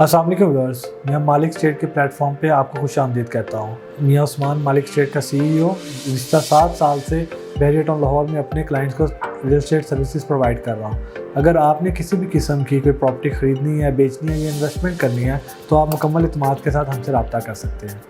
अस्सलाम वालेकुम व्यूअर्स, मैं मालिक स्टेट के प्लेटफॉर्म पे आपको खुशामदीद कहता हूँ। मियां उस्मान मालिक स्टेट का CEO गुज़िश्ता 7 साल से बहरिया टाउन लाहौर में अपने क्लाइंट्स को रियल एस्टेट सर्विसेज प्रोवाइड कर रहा हूँ। अगर आपने किसी भी किस्म की कोई प्रॉपर्टी ख़रीदनी है, बेचनी है या इन्वेस्टमेंट करनी है तो आप मुकम्मल इत्मीनान के साथ हमसे रब्ता कर सकते हैं।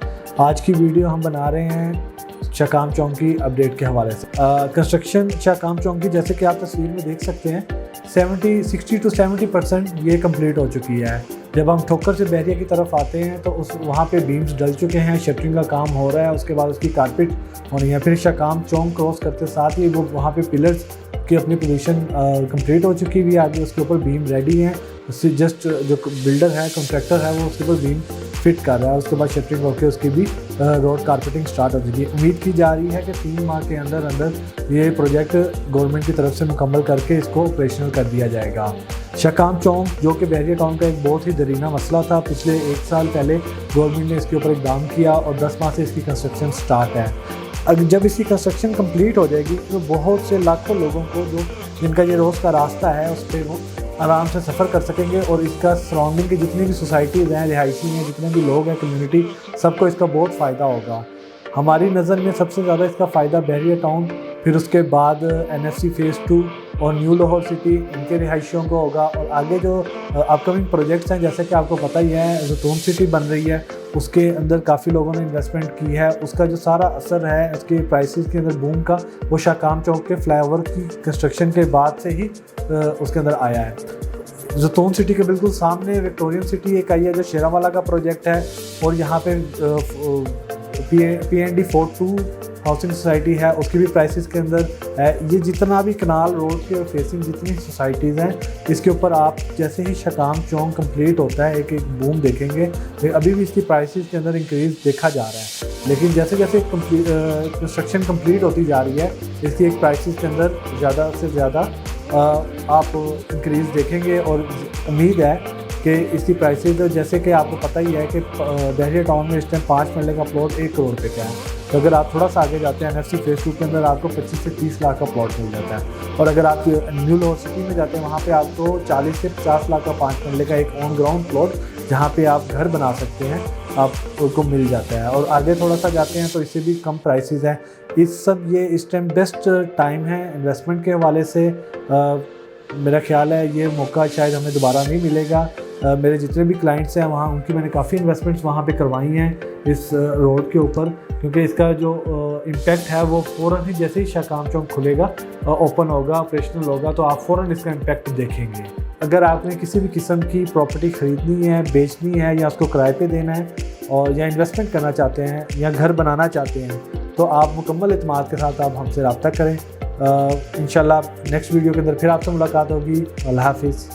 आज की वीडियो हम बना रहे हैं शाकाम चौक की अपडेट के हवाले से। कंस्ट्रक्शन शाकाम चौक की, जैसे कि आप तस्वीर में देख सकते हैं, 60 to 70% ये कंप्लीट हो चुकी है। जब हम ठोकर से बहरिया की तरफ आते हैं तो वहाँ पे बीम्स डल चुके हैं, शटरिंग का काम हो रहा है, उसके बाद उसकी कारपेट होनी है। फिर शाकाम चौक क्रॉस करते साथ ही वो वहाँ पे पिलर्स की अपनी पोजीशन कंप्लीट हो चुकी हुई है। आगे उसके ऊपर बीम रेडी हैं, उससे जस्ट जो बिल्डर है, कॉन्ट्रैक्टर है, वो उसके ऊपर बीम फिट कर रहा है। उसके बाद शटरिंग होकर उसकी भी रोड कारपेटिंग स्टार्ट हो जाएगी। उम्मीद की जा रही है कि 3 माह के अंदर ये प्रोजेक्ट गवर्नमेंट की तरफ से मुकम्मल करके इसको ऑपरेशनल कर दिया जाएगा। शाकाम चौक जो कि बहरिया टाउन का एक बहुत ही दरीना मसला था, पिछले 1 साल पहले गवर्नमेंट ने इसके ऊपर इक़दाम किया और 10 माह से इसकी कंस्ट्रक्शन स्टार्ट है। अब जब इसकी कंस्ट्रक्शन कंप्लीट हो जाएगी तो बहुत से लाखों लोगों को जिनका ये रोज़ का रास्ता है उस पर वो आराम से सफ़र कर सकेंगे और इसका सराउंडिंग की जितनी भी सोसाइटीज़ हैं, रिहायशी हैं, जितने भी लोग हैं, कम्युनिटी, सबको इसका बहुत फ़ायदा होगा। हमारी नज़र में सबसे ज़्यादा इसका फ़ायदा बहरिया टाउन, फिर उसके बाद NFC फ़ेज़ 2 और न्यू लाहौर सिटी, इनके रिहायशियों को होगा। और आगे जो अपकमिंग प्रोजेक्ट्स हैं, जैसे कि आपको पता ही है ज़ैतून सिटी बन रही है, उसके अंदर काफ़ी लोगों ने इन्वेस्टमेंट की है। उसका जो सारा असर है उसके प्राइसेस के अंदर बूम का, वो शाकाम चौक के फ्लाईओवर की कंस्ट्रक्शन के बाद से ही उसके अंदर आया है। ज़ैतून सिटी के बिल्कुल सामने विक्टोरियन सिटी एक आई है जो शेरावाला का प्रोजेक्ट है, और यहाँ पे PND 42 हाउसिंग सोसाइटी है, उसकी भी प्राइसेस के अंदर है। ये जितना भी कनाल रोड के फेसिंग जितनी सोसाइटीज़ हैं, इसके ऊपर आप जैसे ही शाकाम चौक कंप्लीट होता है एक बूम देखेंगे। अभी भी इसकी प्राइसेस के अंदर इंक्रीज़ देखा जा रहा है, लेकिन जैसे जैसे कंस्ट्रक्शन कंप्लीट होती जा रही है इसकी एक प्राइसेस के अंदर ज़्यादा से ज़्यादा आप इंक्रीज़ देखेंगे। और उम्मीद है कि इसकी प्राइसेस, जैसे कि आपको पता ही है कि बहरिया टाउन में इस टाइम 5 मरले का प्लॉट 1 करोड़ पे का है। तो अगर आप थोड़ा सा आगे जाते हैं NFC फ़ेज़ 2 के अंदर आपको 25 से 30 लाख का प्लॉट मिल जाता है। और अगर आप न्यू लाहौर सिटी में जाते हैं वहाँ पे आपको 40 से 50 लाख का 5 मरले का एक ऑन ग्राउंड प्लॉट, जहाँ पे आप घर बना सकते हैं, आपको मिल जाता है। और आगे थोड़ा सा जाते हैं तो इससे भी कम प्राइसेस हैं। ये इस टाइम बेस्ट टाइम है इन्वेस्टमेंट के हवाले से। मेरा ख्याल है ये मौका शायद हमें दोबारा नहीं मिलेगा। मेरे जितने भी क्लाइंट्स हैं वहाँ, उनकी मैंने काफ़ी इन्वेस्टमेंट्स वहाँ पे करवाई हैं इस रोड के ऊपर, क्योंकि इसका जो इम्पैक्ट है वो फ़ौरन ही जैसे ही शाकाम चौक खुलेगा, ओपन होगा, ऑपरेशनल होगा, तो आप फ़ौरन इसका इम्पैक्ट देखेंगे। अगर आपने किसी भी किस्म की प्रॉपर्टी ख़रीदनी है, बेचनी है, या उसको किराए पे देना है, और या इन्वेस्टमेंट करना चाहते हैं, या घर बनाना चाहते हैं, तो आप मुकम्मल इत्मीनान के साथ आप हमसे रब्ता करें। इंशाल्लाह नेक्स्ट वीडियो के अंदर फिर आपसे मुलाकात होगी। अल्लाह हाफ़िज़।